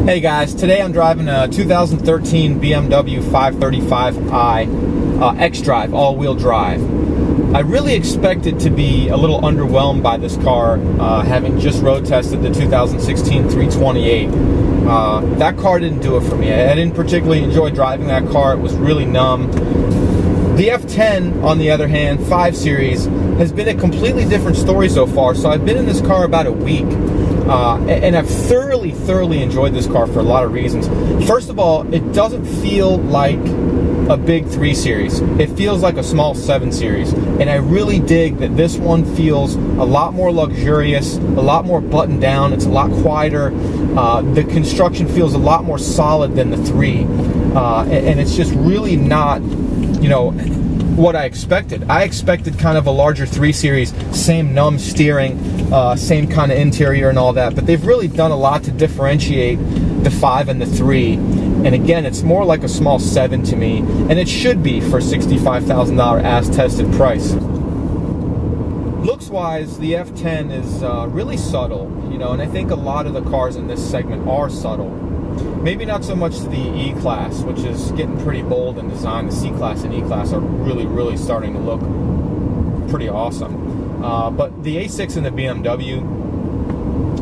Hey guys, today I'm driving a 2013 BMW 535i X-Drive, all-wheel drive. I really expected to be a little underwhelmed by this car, having just road tested the 2016 328. That car didn't do it for me. I didn't particularly enjoy driving that car. It was really numb. The F10, on the other hand, 5 Series, has been a completely different story so far. So I've been in this car about a week. And I've thoroughly enjoyed this car for a lot of reasons. First of all, it doesn't feel like a big 3 Series. It feels like a small 7 Series. And I really dig that this one feels a lot more luxurious, a lot more buttoned down. It's a lot quieter. The construction feels a lot more solid than the 3. And it's just really not, you know, what I expected. I expected kind of a larger 3 Series, same numb steering, same kind of interior and all that, but they've really done a lot to differentiate the 5 and the 3. And again, it's more like a small 7 to me, and it should be for $65,000 as-tested price. Looks-wise, the F10 is really subtle, you know, and I think a lot of the cars in this segment are subtle. Maybe not so much the E-class, which is getting pretty bold in design. The C-class and E-class are really starting to look pretty awesome. But the A6 and the BMW,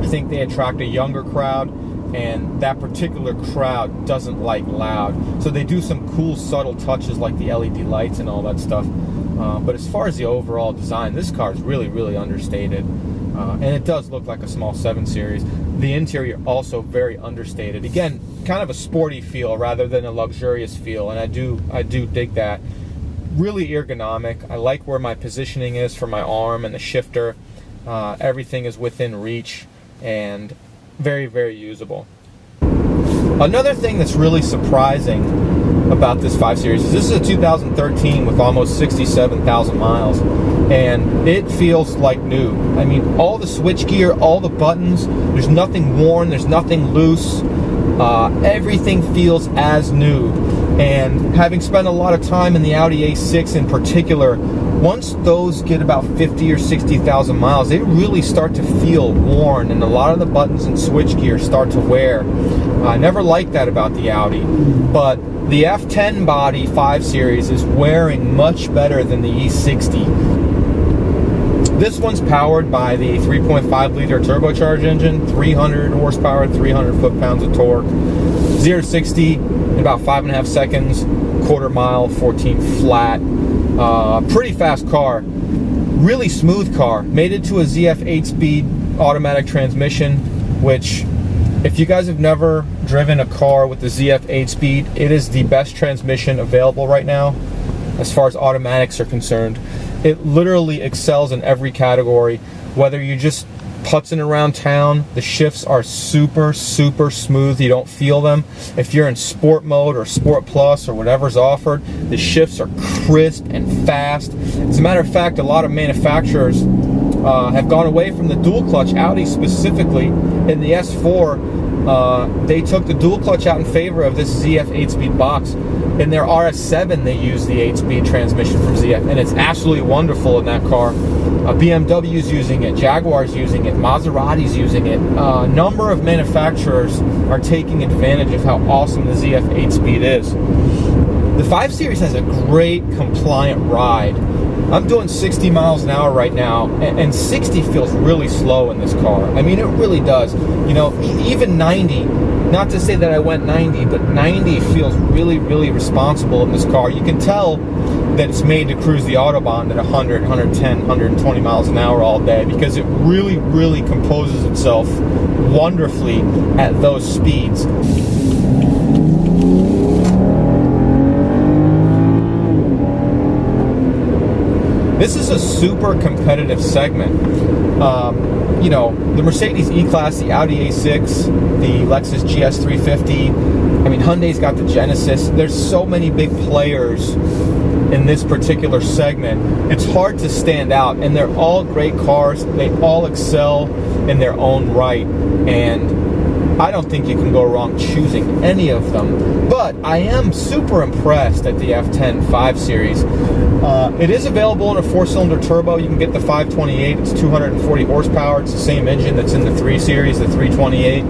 I think they attract a younger crowd, and that particular crowd doesn't like loud. So they do some cool subtle touches like the LED lights and all that stuff. But as far as the overall design, this car is really understated. And it does look like a small 7 Series. The interior also very understated. Again, kind of a sporty feel rather than a luxurious feel, and I do dig that. Really ergonomic. I like where my positioning is for my arm and the shifter. Everything is within reach and very usable. Another thing that's really surprising about this 5 Series is this is a 2013 with almost 67,000 miles, and it feels like new. I mean, all the switchgear, all the buttons, there's nothing worn, there's nothing loose. Everything feels as new. And having spent a lot of time in the Audi A6 in particular, once those get about 50 or 60,000 miles, they really start to feel worn, and a lot of the buttons and switchgear start to wear. I never liked that about the Audi, but the F10 body 5 Series is wearing much better than the E60. This one's powered by the 3.5 liter turbocharged engine, 300 horsepower, 300 foot-pounds of torque, 0 to 60 in about 5.5 seconds, quarter mile, 14 flat. Pretty fast car, really smooth car. Made it to a ZF 8-speed automatic transmission, which, if you guys have never driven a car with the ZF 8-speed, it is the best transmission available right now as far as automatics are concerned. It literally excels in every category. Whether you're just putzing around town, the shifts are super smooth. You don't feel them. If you're in sport mode or sport plus or whatever's offered, the shifts are crisp and fast. As a matter of fact, a lot of manufacturers have gone away from the dual clutch. Audi specifically, in the S4, they took the dual clutch out in favor of this ZF 8-speed box. In their RS7, they use the 8-speed transmission from ZF, and it's absolutely wonderful in that car. BMW's using it, Jaguar's using it, Maserati's using it. A number of manufacturers are taking advantage of how awesome the ZF 8-speed is. The 5 Series has a great compliant ride. I'm doing 60 miles an hour right now, and 60 feels really slow in this car. I mean, it really does. You know, even 90, not to say that I went 90, but 90 feels really responsible in this car. You can tell that it's made to cruise the Autobahn at 100, 110, 120 miles an hour all day, because it really composes itself wonderfully at those speeds. This is a super competitive segment. You know, the Mercedes E-class, the Audi A6, the Lexus GS 350. I mean, Hyundai's got the Genesis. There's so many big players in this particular segment. It's hard to stand out, and they're all great cars. They all excel in their own right, and I don't think you can go wrong choosing any of them. But I am super impressed at the F10 5 Series. It is available in a 4-cylinder turbo. You can get the 528. It's 240 horsepower. It's the same engine that's in the 3 Series, the 328.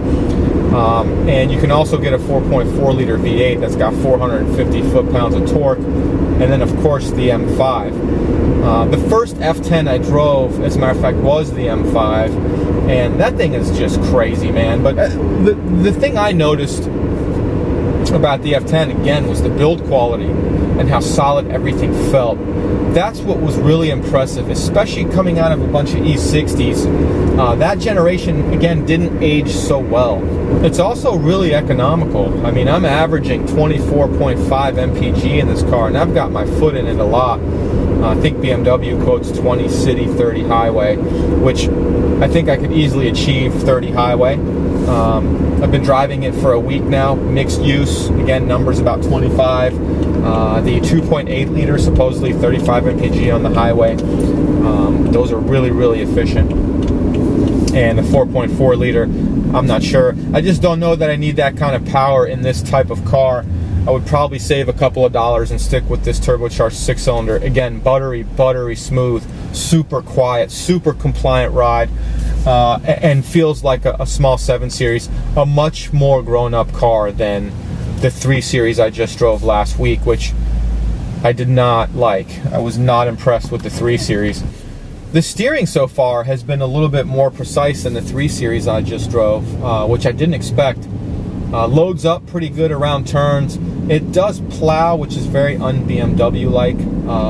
And you can also get a 4.4 liter V8 that's got 450 foot-pounds of torque, and then of course the M5. The first F10 I drove, as a matter of fact, was the M5, and that thing is just crazy, man. But the thing I noticed about the F10 again was the build quality and how solid everything felt. That's what was really impressive, especially coming out of a bunch of E60s. That generation, again, didn't age so well. It's also really economical. I mean, I'm averaging 24.5 mpg in this car, and I've got my foot in it a lot. I think BMW quotes 20 city, 30 highway, which I think I could easily achieve 30 highway. I've been driving it for a week now, mixed use. Again, numbers about 25. The 2.8 liter, supposedly 35 mpg on the highway. Those are really, really efficient. And the 4.4 liter, I'm not sure. I just don't know that I need that kind of power in this type of car. I would probably save a couple of dollars and stick with this turbocharged 6-cylinder. Again, buttery smooth, super quiet, super compliant ride, and feels like a small 7 Series, a much more grown-up car than the 3 Series I just drove last week, which I did not like. I was not impressed with the 3 Series. The steering so far has been a little bit more precise than the 3 Series I just drove, which I didn't expect. Loads up pretty good around turns. It does plow, which is very un-BMW like,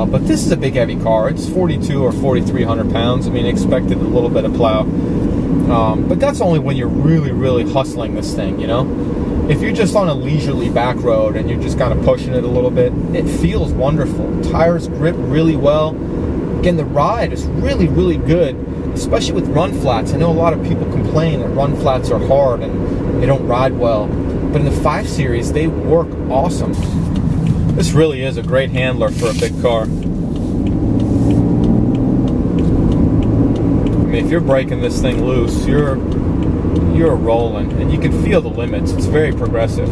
but this is a big heavy car. It's 42 or 4,300 pounds. I mean, expected a little bit of plow, but that's only when you're really hustling this thing, you know. If you're just on a leisurely back road and you're just kind of pushing it a little bit, it feels wonderful. Tires grip really well. Again, the ride is really good, especially with run flats. I know a lot of people complain that run flats are hard and they don't ride well, but in the 5 Series, they work awesome. This really is a great handler for a big car. I mean, if you're breaking this thing loose, you're rolling, and you can feel the limits. It's very progressive.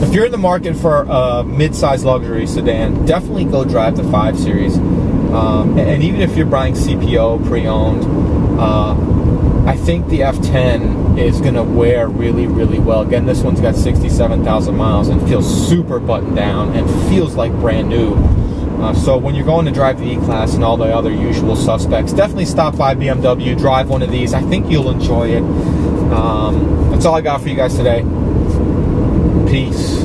If you're in the market for a mid-size luxury sedan, definitely go drive the 5 Series. And even if you're buying CPO pre-owned, I think the F10 is going to wear really well. Again, this one's got 67,000 miles and feels super buttoned down and feels like brand new. So when you're going to drive the E-Class and all the other usual suspects, definitely stop by BMW, drive one of these. I think you'll enjoy it. That's all I got for you guys today. Peace.